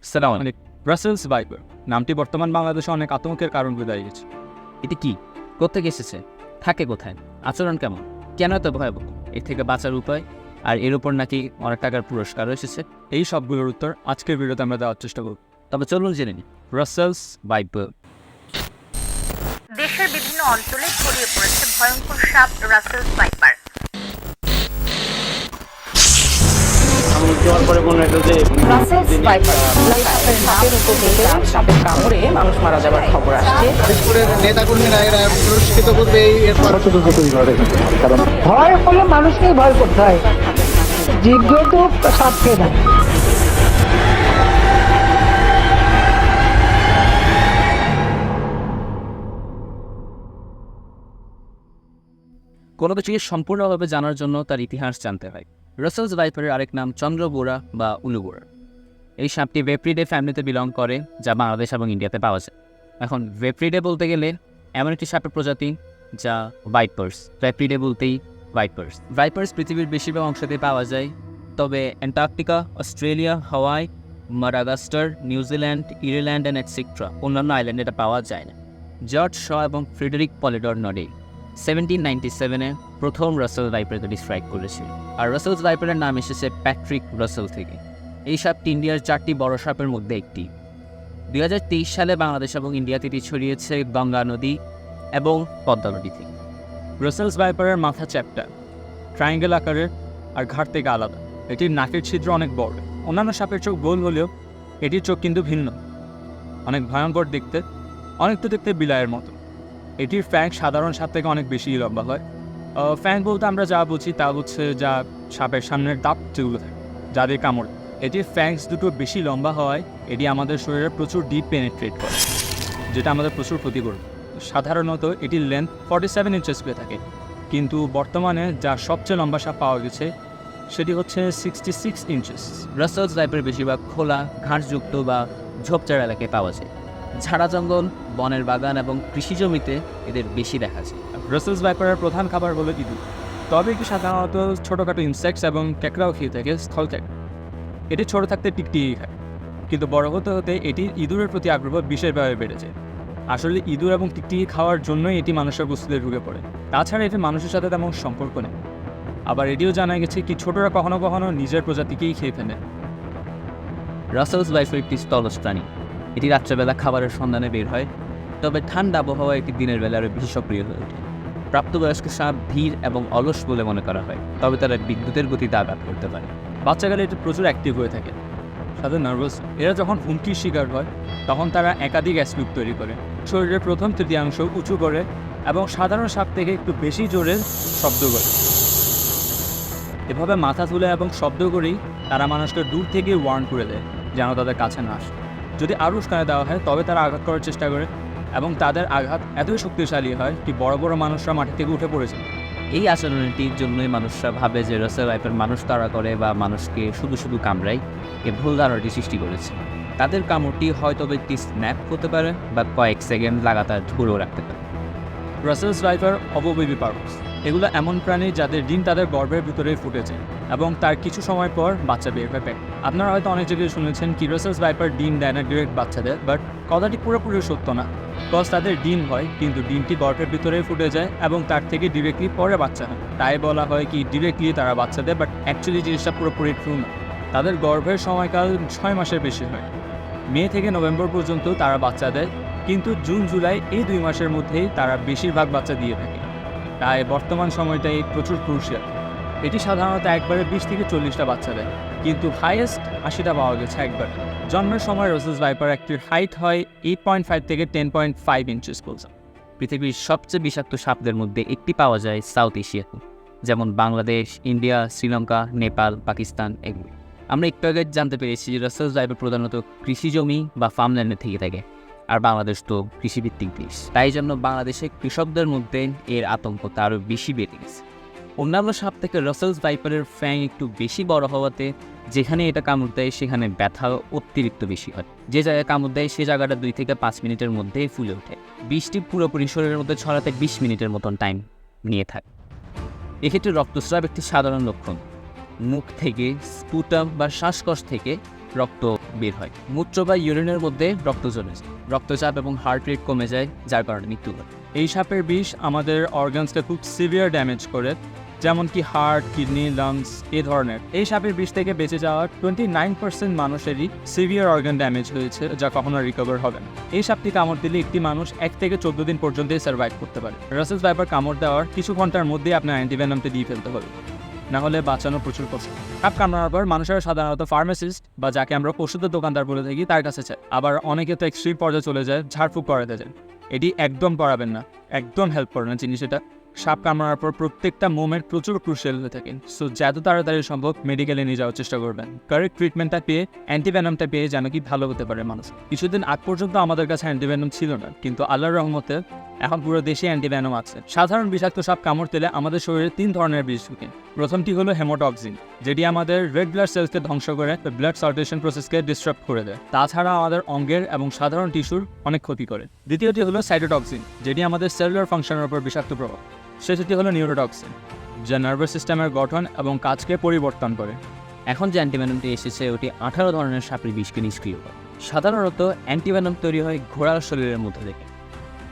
আসসালামু আলাইকুম। Brussels viper নামটি বর্তমান বাংলাদেশে অনেক আতঙ্কের কারণ হয়ে দাঁড়িয়েছে। এটি কি, কোত্থেকে এসেছে, থাকে কোথায়, আচরণ কেমন, কেন এত ভয়াবহ, এর থেকে বাঁচার উপায়, আর এর উপর নাকি অনেক টাকার পুরস্কারও এসেছে। এই সবগুলোর উত্তর আজকের ভিডিওতে আমরা দেওয়ার চেষ্টা করব। তবে চলুন জেনে নিই। ব্রাসেলস ভাইপার দেশের বিভিন্ন অঞ্চলে ছড়িয়ে পড়েছে ভয়ঙ্কর সাপ রাসেলস ভাইপার। রাসেলস ভাইপার সাপের নামের উপর থেকে সাপের কামড়ে মানুষ মারা যাওয়ার খবর আসছে। দেশপুরের নেতাকর্মীরা এরা পুরস্কৃত করবে এরপর ভয় হলে মানুষকেই ভয় করতে হয়, জীবজন্তু সাপ খেয়ে না। কোনো কিছুকে সম্পূর্ণভাবে জানার জন্য তার ইতিহাস জানতে হয়। রাসেলস ভাইপারের আরেক নাম চন্দ্রবোরা বা উলুবোরা। এই সাপটি ভেপ্রিডে ফ্যামিলিতে বিলং করে, যা বাংলাদেশ এবং ইন্ডিয়াতে পাওয়া যায়। এখন ভেপ্রিডে বলতে গেলে এমন একটি সাপের প্রজাতি যা ভাইপার্স। ভেপ্রিডে বলতেই ভাইপার্স। ভাইপার্স পৃথিবীর বেশিরভাগ অংশতেই পাওয়া যায়, তবে Antarctica, Australia, Hawaii, Madagascar, New Zealand, Ireland and etcetera অন্যান্য আইল্যান্ডে এটা পাওয়া যায় না। জর্জ শ এবং ফ্রেডেরিক পলিডর নডে 1797-এ প্রথম রাসেল ভাইপারকে ডিসক্রাইব করেছিল। আর রাসেলস ভাইপারের নাম এসেছে প্যাট্রিক রাসেল থেকে। এই সাপটি ইন্ডিয়ার 4টি বড় সাপের মধ্যে একটি। 2023 সালে বাংলাদেশ এবং ইন্ডিয়াতে এটি ছড়িয়েছে গঙ্গা নদী এবং পদ্মা নদী থেকে। ব্রাসেলস ভাইপারের মাথা চ্যাপ্টা, ট্রায়াঙ্গেল আকারের আর ঘাট থেকে আলাদা। এটির নাকের ছিদ্র অনেক বড়। অন্যান্য সাপের চোখ গোল হলেও এটির চোখ কিন্তু ভিন্ন, অনেক ভয়ঙ্কর দেখতে, অনেকটা দেখতে বিলায়ের মতো। এটির ফ্যাং সাধারণ সাপ থেকে অনেক বেশি লম্বা হয়। ফ্যাং বলতে আমরা যা বুঝি তা হচ্ছে যা সাপের সামনের দাঁত যেগুলো থাকে যাদের কামড়। এটির ফ্যাংস দুটো বেশি লম্বা হওয়ায় এটি আমাদের শরীরে প্রচুর ডিপ পেনিট্রেট করে, যেটা আমাদের প্রচুর ক্ষতি করবে। সাধারণত এটির লেন্থ 47 ইঞ্চেস পেয়ে থাকে, কিন্তু বর্তমানে যা সবচেয়ে লম্বা সাপ পাওয়া গেছে সেটি হচ্ছে 66 ইঞ্চেস। রাসেলস ভাইপার বেশিরভাগ খোলা, ঘাসযুক্ত বা ঝোপঝাড় এলাকায় পাওয়া যায়। ঝাড়া জঙ্গল, বনের বাগান এবং কৃষি জমিতে এদের বেশি দেখা যায়। ব্রাসেলস ভাইপারের প্রধান খাবার হলো ইঁদুর, তবে এটি সাধারণত ছোটোখাটো ইনসেক্টস এবং ক্যাকড়াও খেয়ে থাকে, স্থল ক্যাকড়া। এটি ছোটো থাকতে টিকটিকি খায়, কিন্তু বড় হতে হতে এটির ইঁদুরের প্রতি আগ্রহ বিশেষভাবে বেড়ে যায়। আসলে ইঁদুর এবং টিকটিকি খাওয়ার জন্যই এটি মানুষের বস্তুতে ঢুকে পড়ে, তাছাড়া এটি মানুষের সাথে তেমন সম্পর্ক নেই। আবার এটিও জানা গেছে কি ছোটরা কখনো কখনো নিজের প্রজাতিকেই খেয়ে ফেলে। রাসেলস ভাইপার একটি স্থলজ প্রাণী। এটি রাত্রেবেলা খাবারের সন্ধানে বের হয়, তবে ঠান্ডা আবহাওয়ায় এটি দিনের বেলা আরও বেশি সক্রিয় হয়ে ওঠে। প্রাপ্তবয়স্ক সাপ ধীর এবং অলস বলে মনে করা হয়, তবে তারা বিদ্যুতের গতিতে আঘাত করতে পারে। বাচ্চাকালে এটি প্রচুর অ্যাক্টিভ হয়ে থাকে, সাথে নার্ভাস। এরা যখন হুমকির শিকার হয় তখন তারা একাধিক অ্যাসলুপ তৈরি করে, শরীরের প্রথম তৃতীয়াংশ উঁচু করে এবং সাধারণ সাপ থেকে একটু বেশি জোরে শব্দ করে। এভাবে মাথা তুলে এবং শব্দ করেই তারা মানুষকে দূর থেকে ওয়ার্ন করে দেয় যেন তাদের কাছে না আসে। যদি আরও উস্কানি দেওয়া হয় তবে তারা আঘাত করার চেষ্টা করে, এবং তাদের আঘাত এতই শক্তিশালী হয় কি বড় বড় মানুষরা মাটি থেকে উঠে পড়েছে। এই আচরণটির জন্যই মানুষরা ভাবে যে রাসেল ভাইপার মানুষ তাড়া করে বা মানুষকে শুধু শুধু কামড়ায়। এ ভুল ধারণাটি সৃষ্টি করেছে। তাদের কামড়টি হয়তো একটি স্ন্যাপ হতে পারে বা কয়েক সেকেন্ড লাগাতার ধরেও রাখতে পারে। ব্রাসেলস ভাইপার অববেবিপারস। এগুলো এমন প্রাণী যাদের ডিম তাদের গর্ভের ভিতরেই ফুটেছে এবং তার কিছু সময় পর বাচ্চা বের হয় প্যাক। আপনারা হয়তো অনেক জায়গায় শুনেছেন কি ব্রাসেলস ভাইপার ডিম দেয় না, ডিরেক্ট বাচ্চা দেয়, বাট কথাটি পুরোপুরি সত্য না। কজ তাদের ডিম হয়, কিন্তু ডিমটি গর্ভের ভিতরেই ফুটে যায় এবং তার থেকে ডিরেক্টলি পরে বাচ্চা হয়। তাই বলা হয় কি ডিরেক্টলি তারা বাচ্চা দেয়, বাট অ্যাকচুয়ালি জিনিসটা পুরোপুরি ট্রু না। তাদের গর্ভের সময়কাল 6 মাসের বেশি হয়। মে থেকে নভেম্বর পর্যন্ত তারা বাচ্চা দেয়, কিন্তু জুন জুলাই এই 2 মাসের মধ্যেই তারা বেশিরভাগ বাচ্চা দিয়ে থাকে। তাই বর্তমান সময়টাই প্রচুর ক্রুশিয়াল। এটি সাধারণত একবারে 20 থেকে 40টা বাচ্চা দেয়, কিন্তু হাইয়েস্ট 80টা পাওয়া গেছে একবার। জন্মের সময় রাসেলস ভাইপার একটির হাইট হয় 8.5 থেকে 10.5 ইঞ্চেস পর্যন্ত। পৃথিবীর সবচেয়ে বিষাক্ত সাপদের মধ্যে একটি পাওয়া যায় সাউথ এশিয়াতে, যেমন বাংলাদেশ, ইন্ডিয়া, শ্রীলঙ্কা, নেপাল, পাকিস্তান এগুলো। আমরা একটু আগে জানতে পেরেছি যে রাসেলস ভাইপার প্রধানত কৃষি জমি বা ফার্মল্যান্ডে থেকে থাকে, আর বাংলাদেশ তো কৃষিভিত্তিক দেশ। তাই জন্য বাংলাদেশের কৃষকদের মধ্যে এর আতঙ্ক আরও বেশি বেড়ে গেছে। অন্যান্য সাপ থেকে রাসেলস ভাইপারের ফ্যাং একটু বেশি বড় হওয়াতে যেখানে এটা কামড় দেয় সেখানে ব্যথা অতিরিক্ত বেশি হয়। যে জায়গায় কামড় দেয় সে জায়গাটা 2 থেকে 5 মিনিটের মধ্যেই ফুলে ওঠে। বিষটি পুরোপুরি শরীরের মধ্যে ছড়াতে 20 মিনিটের মতন টাইম নিয়ে থাকে। এক্ষেত্রে রক্তস্রাব একটি সাধারণ লক্ষণ। মুখ থেকে, স্পুটাম বা শ্বাসকষ্ট থেকে রক্ত বের হয়। মূত্র বা ইউরিনের মধ্যে রক্ত চলে যায়, রক্তচাপ এবং হার্ট রেট কমে যায়, যার কারণে মৃত্যু হয়। এই সাপের বিষ আমাদের অর্গানসকে খুব সিভিয়ার ড্যামেজ করে, যেমন কি হার্ট, কিডনি, লাংস এই ধরনের। এই সাপের বিষ থেকে বেঁচে যাওয়ার 29% মানুষেরই সিভিয়ার অর্গান ড্যামেজ হয়েছে, যা কখনো রিকভার হবে না। এই সাপটি কামড় দিলে একটি মানুষ 1 থেকে 14 দিন পর্যন্তই সার্ভাইভ করতে পারে। রাসেলস ভাইপার কামড় দেওয়ার কিছু ঘন্টার মধ্যেই আপনার অ্যান্টিভেনমটা দিয়ে ফেলতে হবে, না হলে বাঁচানো প্রচুর কষ্ট। সাপ কামড়ানোর পর মানুষেরা সাধারণত ফার্মাসিস্ট বা যাকে আমরা ওষুধের দোকানদার বলে থাকি তার কাছে চায়। আবার অনেকে তো এক্সট্রিম পর্যায়ে চলে যায়, ঝাড়ফুঁক করাতে যায়। এটি একদম করাবেন না, একদম হেল্প করে না জিনিস এটা। সাপ কামড়ানোর পর প্রত্যেকটা মোমেন্ট প্রচুর ক্রুশিয়াল হয়ে থাকে। সো যত তাড়াতাড়ি সম্ভব মেডিকেলে নিয়ে যাওয়ার চেষ্টা করবেন। কারেক্ট ট্রিটমেন্টটা পেয়ে, অ্যান্টিভেনমটা পেয়ে যেন কি ভালো হতে পারে মানুষ। কিছুদিন আগ পর্যন্ত আমাদের কাছে অ্যান্টিভেনম ছিল না, কিন্তু আল্লাহর রহমতে এখন পুরো দেশে অ্যান্টিভেনম আছে। সাধারণ বিষাক্ত সাপ কামড় দিলে আমাদের শরীরে 3 ধরনের বিষ ঢুকে। প্রথমটি হলো হেমোটক্সিন, যেটি আমাদের রেড ব্লাড সেলসকে ধ্বংস করে ব্লাড সার্কুলেশন প্রসেসকে ডিস্টার্ব করে দেয়। তাছাড়া আমাদের অঙ্গের এবং সাধারণ টিস্যুর অনেক ক্ষতি করে। দ্বিতীয়টি হলো সাইটোটক্সিন, যেটি আমাদের সেলুলার ফাংশনের উপর বিষাক্ত প্রভাব। শেষটি হলো নিউরোটক্সিন, যা নার্ভাস সিস্টেমের গঠন এবং কাজকে পরিবর্তন করে। এখন যে অ্যান্টিভেনমটি এসেছে ওটি 18 ধরনের সাপের বিষকে নিষ্ক্রিয় করে। সাধারণত অ্যান্টিভেনম তৈরি হয় ঘোড়ার শরীরের মধ্যে থেকে।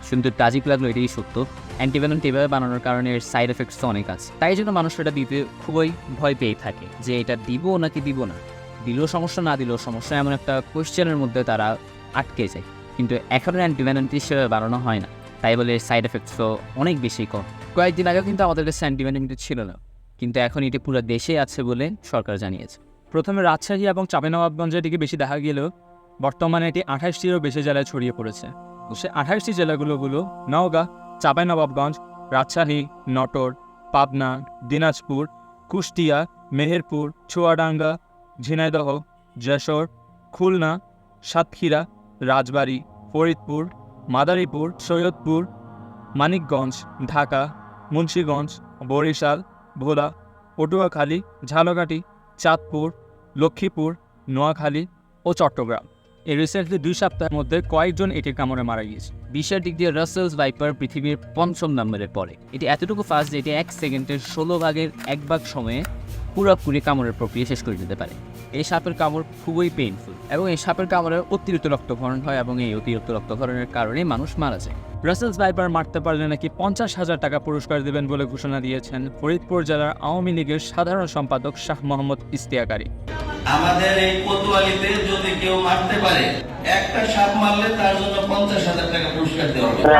শুনতে ট্রাজিক লাগলো, এটাই সত্য। অ্যান্টিভেনমটি এভাবে বানানোর কারণে এর সাইড এফেক্টস তো অনেক আছে, তাই জন্য মানুষ এটা দিতে খুবই ভয় পেয়ে থাকে যে এটা দিব নাকি দিব না, দিলেও সমস্যা না দিলেও সমস্যা, এমন একটা কোয়েশ্চেনের মধ্যে তারা আটকে যায়। কিন্তু এখনও অ্যান্টিভেনমটি সেভাবে বানানো হয় না, তাই বলে সাইড এফেক্টসও অনেক বেশি কম। কয়েকদিন আগেও কিন্তু আমাদের কাছে অ্যান্টিভেনমটি ছিল না, কিন্তু এখন এটি পুরো দেশে আছে বলে সরকার জানিয়েছে। প্রথমে রাজশাহী এবং চাঁপাইনবাবগঞ্জে এটিকে বেশি দেখা গেলেও বর্তমানে এটি 28টিরও বেশি জেলায় ছড়িয়ে পড়েছে। সে 28টি জেলাগুলো হলো নওগাঁ, চাঁপাইনবাবগঞ্জ, রাজশাহী, নটোর, পাবনা, দিনাজপুর, কুষ্টিয়া, মেহেরপুর, চুয়াডাঙ্গা, ঝিনাইদহ, যশোর, খুলনা, সাতক্ষীরা, রাজবাড়ী, ফরিদপুর, মাদারীপুর, সৈয়দপুর, মানিকগঞ্জ, ঢাকা, মুন্সিগঞ্জ, বরিশাল, ভোলা, পটুয়াখালী, ঝালকাঠি, চাঁদপুর, লক্ষ্মীপুর, নোয়াখালী ও চট্টগ্রাম। এই রিসেন্টলি 2 সপ্তাহের মধ্যে কয়েকজন এটির কামড়ে মারা গিয়েছে। বিশ্বের দিক দিয়ে রাসেলস ভাইপার পৃথিবীর 5ম নম্বরে পড়ে। এটি এতটুকু ফাস্ট যে এটি 1 সেকেন্ডের 16 ভাগের 1 ভাগ সময়ে পুরোপুরি কামড়ের প্রক্রিয়া শেষ করে দিতে পারে। এই সাপের কামড় খুবই পেইনফুল এবং এই সাপের কামড়ের অতিরিক্ত রক্তক্ষরণ হয় এবং এই অতিরিক্ত রক্তক্ষরণের কারণে মানুষ মারা যায়। রাসেলস ভাইপার মারতে পারলে নাকি 50,000 টাকা পুরস্কার দেবেন বলে ঘোষণা দিয়েছেন ফরিদপুর জেলার আওয়ামী লীগের সাধারণ সম্পাদক শাহ মোহাম্মদ ইস্তিয়াকারী। আমাদের এই কোতোয়ালিতে যদি কেউ মারতে পারে, একটা সাপ মারলে তার জন্য 50,000 টাকা পুরস্কার দেওয়া হবে। না,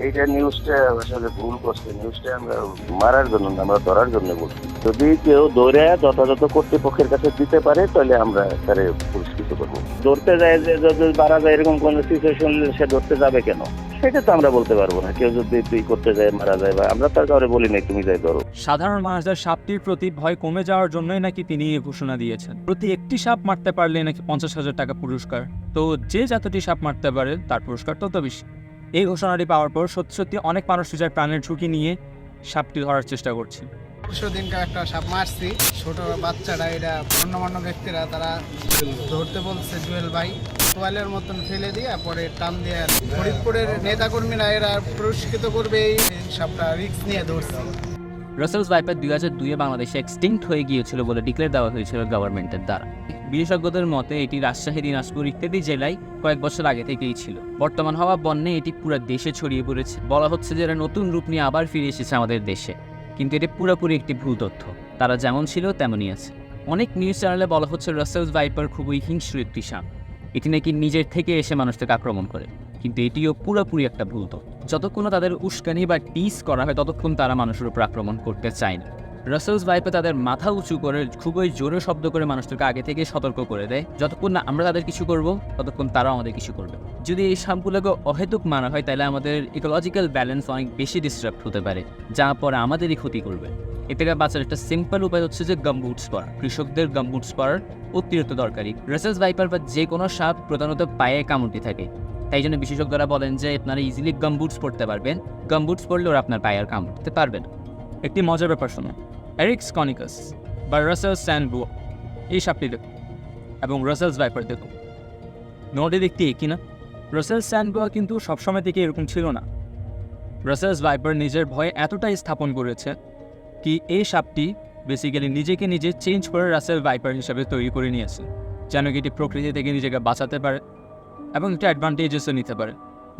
এইটা নিউজটা আসলে ভুল করছে। নিউজটা আমরা মারার জন্য না, আমরা ধরার জন্য বলছি। যদি কেউ ধরে যথাযথ কর্তৃপক্ষের কাছে দিতে পারে তাহলে আমরা তারে পুরস্কৃত করবো। ধরতে যায় যে যদি মারা যায় এরকম কোন সিচুয়েশন, সে ধরতে যাবে কেন সেটা তো আমরা বলতে পারবো না। কেউ যদি তুই করতে যায় মারা যায়, বা আমরা তার কাউরে বলি নাই তুমি যাই ধরো। সাধারণ মানুষদের সাপটির প্রতি ভয় কমে যাওয়ার জন্যই নাকি তিনি এই ঘোষণা দিয়েছেন। প্রতি একটি সাপ মারতে পারলে নাকি 50,000 টাকা পুরস্কার। তো যে যতটি সাপ মারতে পারে তার পুরস্কার তত বেশি। এই ঘোষণাটি পাওয়ার পর সত্যি সত্যি অনেক মানুষ নিজের প্রাণের ঝুঁকি নিয়ে সাপটি ধরার চেষ্টা করছে। দিনকার একটা সাপ মারছি, ছোট বাচ্চারা, এটা অন্যান্য ব্যক্তিরা তারা ধরতে বলছে জুয়েল ভাই, তোয়ালের মতন ফেলে দিয়ে পরে টান দিয়ে ফরিদপুরের নেতাকর্মীরা এরা পুরস্কৃত করবে, এই সাপটা রিস্ক নিয়ে ধরছে। রাসেলস ভাইপার 2002-এ বাংলাদেশে এক্সটিংক্ট হয়ে গিয়েছিল বলে ডিক্লেয়ার দেওয়া হয়েছিল গভর্নমেন্টের দ্বারা। বিশেষজ্ঞদের মতে এটি রাজশাহী, দিনাজপুর ইত্যাদি জেলায় কয়েক বছর আগে থেকেই ছিল। বর্তমান হওয়া বন্যে এটি পুরো দেশে ছড়িয়ে পড়েছে। বলা হচ্ছে যে এরা নতুন রূপ নিয়ে আবার ফিরে এসেছে আমাদের দেশে, কিন্তু এটি পুরোপুরি একটি ভুল তথ্য। তারা যেমন ছিল তেমনই আছে। অনেক নিউজ চ্যানেলে বলা হচ্ছে রাসেলস ভাইপার খুবই হিংস্র একটি সাপ, এটি নাকি নিজের থেকে এসে মানুষকে আক্রমণ করে, কিন্তু এটিও পুরোপুরি একটা ভুল তথ্য। যতক্ষণ তাদের উস্কানি বা টিস করা হয় ততক্ষণ তারা মানুষের উপর আক্রমণ করতে চায় না। রাসেলস ভাইপার তাদের মাথা উঁচু করে খুবই জোরে শব্দ করে মানুষদেরকে আগে থেকে সতর্ক করে দেয়, যতক্ষণ না আমরা তাদের কিছু করব ততক্ষণ তারাও আমাদের কিছু করবে। যদি এই সাপগুলোকে অহেতুক মারা হয় তাহলে আমাদের ইকোলজিক্যাল ব্যালেন্স অনেক বেশি ডিস্টার্ব হতে পারে, যা পরে আমাদেরই ক্ষতি করবে। এ থেকে বাঁচার একটা সিম্পল উপায় হচ্ছে যে গামবুটস পরা। কৃষকদের গামবুটস পরার অতিরিক্ত দরকারি। রাসেলস ভাইপার বা যে কোনো সাপ প্রধানত পায়ে কামড়টি থাকে, তাই জন্য বিশেষজ্ঞরা বলেন যে আপনারা ইজিলি গামবুটস পরতে পারবেন। গামবুটস পরলে ওরা আপনার পায়ে আর কামড়তে পারবেন। একটি মজার ব্যাপার শোনো, এরিক্স কনিকাস বা রাসেলস স্যান্ডবুয়া এই সাপটি দেখুন এবং রাসেলস ভাইপার দেখুন, নোটে দেখতে একই না? রাসেলস স্যান্ডবুয়া কিন্তু সবসময় থেকে এরকম ছিল না। রাসেলস ভাইপার নিজের ভয়ে এতটাই স্থাপন করেছে কি এই সাপটি বেসিক্যালি নিজেকে নিজে চেঞ্জ করে রাসেল ভাইপার হিসাবে তৈরি করে নিয়েছে। যেন কি এটি প্রকৃতি থেকে নিজেকে বাঁচাতে পারে এবং একটা অ্যাডভান্টেজেসও নিতে পারে।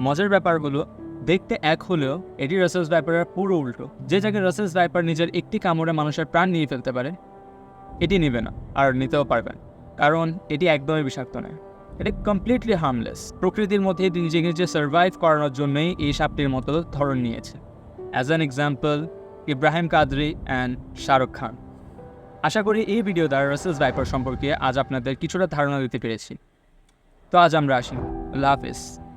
মজার ব্যাপার হলো দেখতে এক হলেও এটি রাসেলস ভাইপারের পুরো উল্টো। যে জায়গায় রাসেলস ভাইপার নিজের একটি কামড়ে মানুষের প্রাণ নিয়ে ফেলতে পারে, এটি নেবে না আর নিতেও পারবেন, কারণ এটি একদমই বিষাক্ত নয়। এটি কমপ্লিটলি হার্মলেস। প্রকৃতির মধ্যে নিজেকে নিজে সার্ভাইভ করানোর জন্যই এই সাপটির মতো ধরন নিয়েছে। As an example, Ibrahim Qadri and Shahrukh Khan. আশা করি এই ভিডিও দ্বারা রাসেলস ভাইপার সম্পর্কে আজ আপনাদের কিছুটা ধারণা দিতে পেরেছি। তো আজ আমরা আসি। আল্লাহ হাফিজ।